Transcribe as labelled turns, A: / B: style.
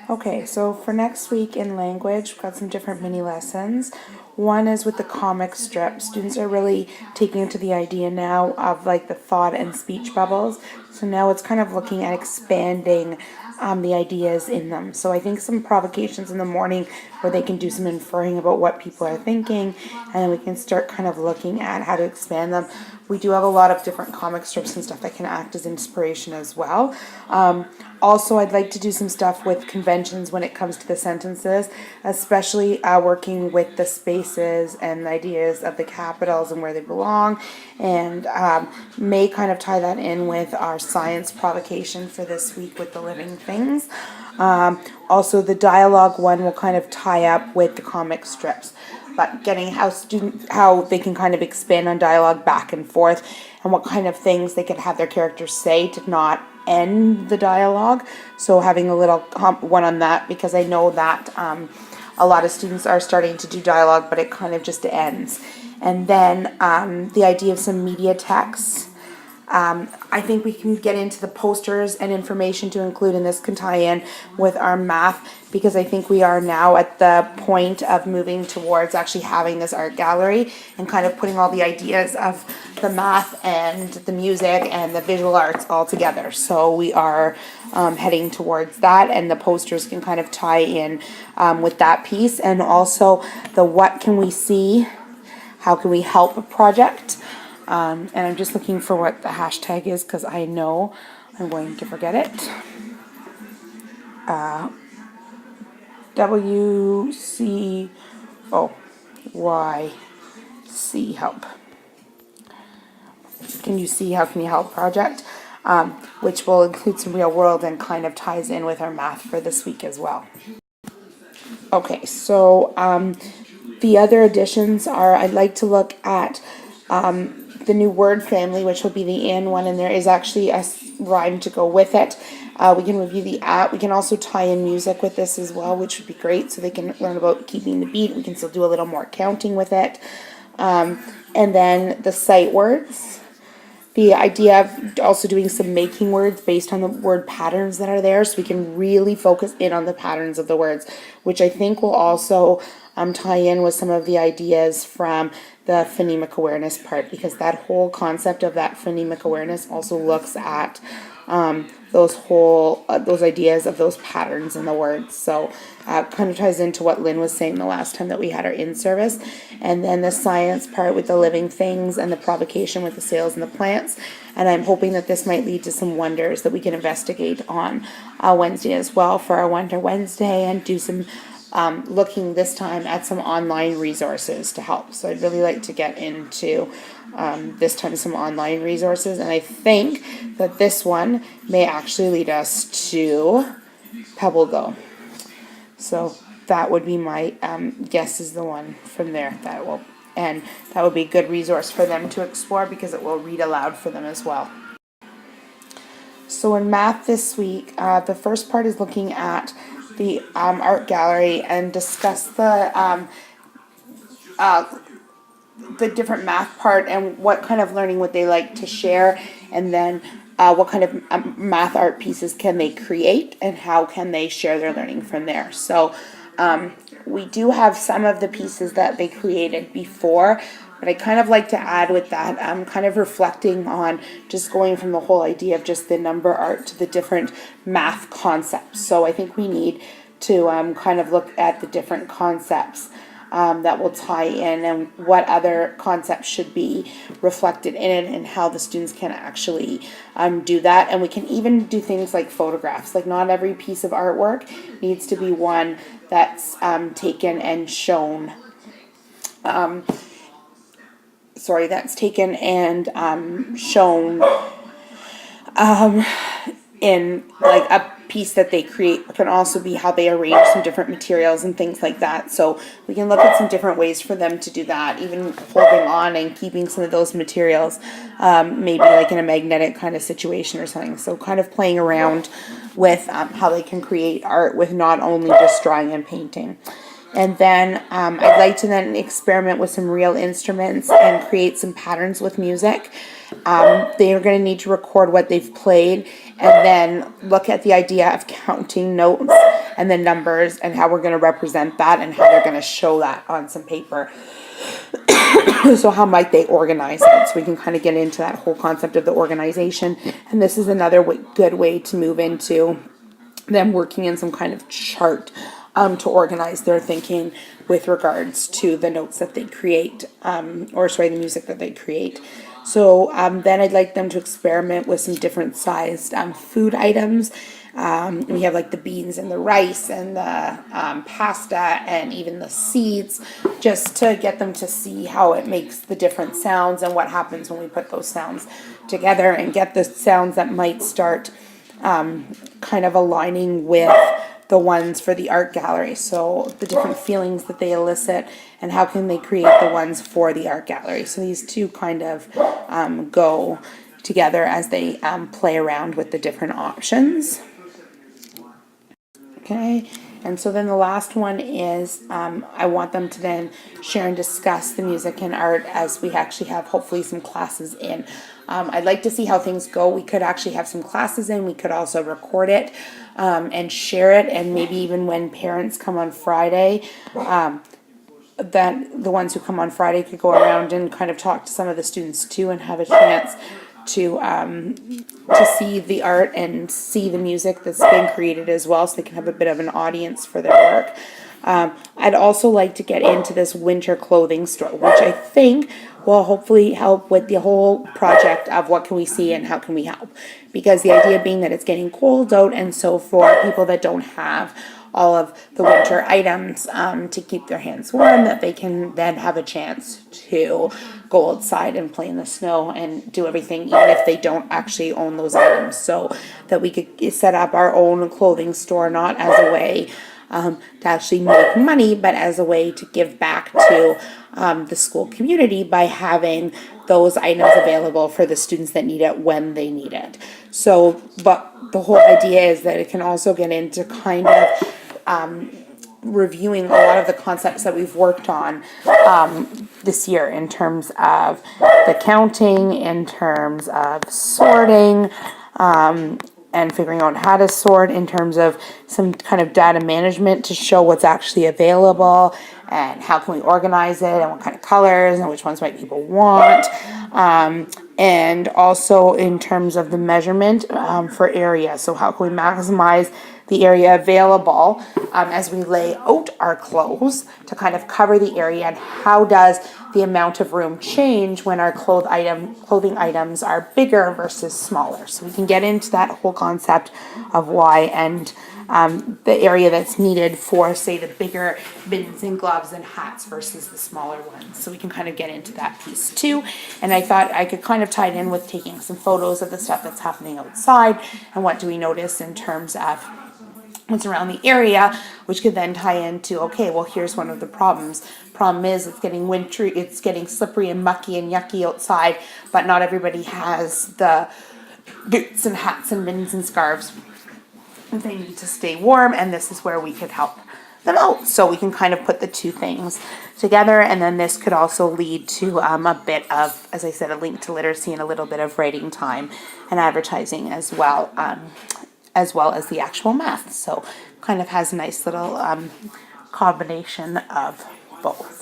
A: Okay, so for next week in language, we've got some different mini lessons. One is with the comic strip. Students are really taking into the idea now of like the thought and speech bubbles. So now it's kind of looking at expanding the ideas in them. So I think some provocations in the morning where they can do some inferring about what people are thinking, and then we can start kind of looking at how to expand them. We do have a lot of different comic strips and stuff that can act as inspiration as well. Also, I'd like to do some stuff with conventions when it comes to the sentences, especially working with the spaces and the ideas of the capitals and where they belong, and may kind of tie that in with our science provocation for this week with the living things. Also, the dialogue one will kind of tie up with the comic strips, but getting how they can kind of expand on dialogue back and forth, and what kind of things they could have their characters say to not end the dialogue. So having a little one on that, because I know that a lot of students are starting to do dialogue, but it kind of just ends. And then the idea of some media text. I think we can get into the posters and information to include, and this can tie in with our math, because I think we are now at the point of moving towards actually having this art gallery and kind of putting all the ideas of the math and the music and the visual arts all together. So we are heading towards that, and the posters can kind of tie in with that piece, and also the what can we see, how can we help project. And I'm just looking for what the hashtag is, because I know I'm going to forget it. WCOYC help. Can you see how can you help project? Which will include some real world and kind of ties in with our math for this week as well. Okay, so the other additions are, I'd like to look at the new word family, which will be the in one, and there is actually a rhyme to go with it. We can review the app. We can also tie in music with this as well, which would be great, so they can learn about keeping the beat. We can still do a little more counting with it. And then the sight words. The idea of also doing some making words based on the word patterns that are there, so we can really focus in on the patterns of the words, which I think will also tie in with some of the ideas from the phonemic awareness part, because that whole concept of that phonemic awareness also looks at those ideas of those patterns in the words. So kind of ties into what Lynn was saying the last time that we had our in-service. And then the science part with the living things, and the provocation with the sails and the plants. And I'm hoping that this might lead to some wonders that we can investigate on Wednesday as well for our Wonder Wednesday, and do some looking this time at some online resources to help. So I'd really like to get into this time some online resources, and I think that this one may actually lead us to PebbleGo. So that would be my guess is the one from there that will, and that would be a good resource for them to explore, because it will read aloud for them as well. So in math this week, the first part is looking at the art gallery and discuss the different math part and what kind of learning would they like to share, and then what kind of math art pieces can they create, and how can they share their learning from there. So we do have some of the pieces that they created before, but I kind of like to add with that, kind of reflecting on just going from the whole idea of just the number art to the different math concepts. So I think we need to kind of look at the different concepts that will tie in, and what other concepts should be reflected in it, and how the students can actually do that. And we can even do things like photographs. Like, not every piece of artwork needs to be one that's taken and shown. That's taken and shown in like a piece that they create. It can also be how they arrange some different materials and things like that. So we can look at some different ways for them to do that, even holding on and keeping some of those materials, maybe like in a magnetic kind of situation or something. So kind of playing around with how they can create art with not only just drawing and painting. And then I'd like to then experiment with some real instruments and create some patterns with music. They are going to need to record what they've played, and then look at the idea of counting notes and the numbers and how we're going to represent that and how they're going to show that on some paper. So how might they organize it? So we can kind of get into that whole concept of the organization. And this is another good way to move into them working in some kind of chart to organize their thinking with regards to the notes that they create, the music that they create. So then I'd like them to experiment with some different sized food items. We have like the beans and the rice and the pasta and even the seeds, just to get them to see how it makes the different sounds and what happens when we put those sounds together, and get the sounds that might start kind of aligning with the ones for the art gallery. So the different feelings that they elicit and how can they create the ones for the art gallery. So these two kind of go together as they play around with the different options. Okay, and so then the last one is I want them to then share and discuss the music and art as we actually have hopefully some classes in. I'd like to see how things go. We could actually have some classes in. We could also record it and share it, and maybe even when parents come on Friday, that the ones who come on Friday could go around and kind of talk to some of the students too, and have a chance to see the art and see the music that's been created as well, so they can have a bit of an audience for their work. I'd also like to get into this winter clothing store, which I think will hopefully help with the whole project of what can we see and how can we help. Because the idea being that it's getting cold out, and so for people that don't have all of the winter items to keep their hands warm, that they can then have a chance to go outside and play in the snow and do everything, even if they don't actually own those items. So that we could set up our own clothing store, not as a way to actually make money, but as a way to give back to the school community by having those items available for the students that need it when they need it. So, but the whole idea is that it can also get into kind of reviewing a lot of the concepts that we've worked on this year, in terms of the counting, in terms of sorting, and figuring out how to sort, in terms of some kind of data management to show what's actually available and how can we organize it and what kind of colors and which ones might people want. And also in terms of the measurement for area. So how can we maximize the area available as we lay out our clothes to kind of cover the area, and how does the amount of room change when our clothing items are bigger versus smaller. So we can get into that whole concept of why, and the area that's needed for, say, the bigger mittens and gloves and hats versus the smaller ones. So we can kind of get into that piece too. And I thought I could kind of tie it in with taking some photos of the stuff that's happening outside and what do we notice in terms of what's around the area, which could then tie into, okay, well, here's one of the problems. Problem is, it's getting wintry, it's getting slippery and mucky and yucky outside, but not everybody has the boots and hats and mittens and scarves. They need to stay warm, and this is where we could help them out. So we can kind of put the two things together, and then this could also lead to a bit of, as I said, a link to literacy and a little bit of writing time and advertising as well as the actual math. So kind of has a nice little combination of both.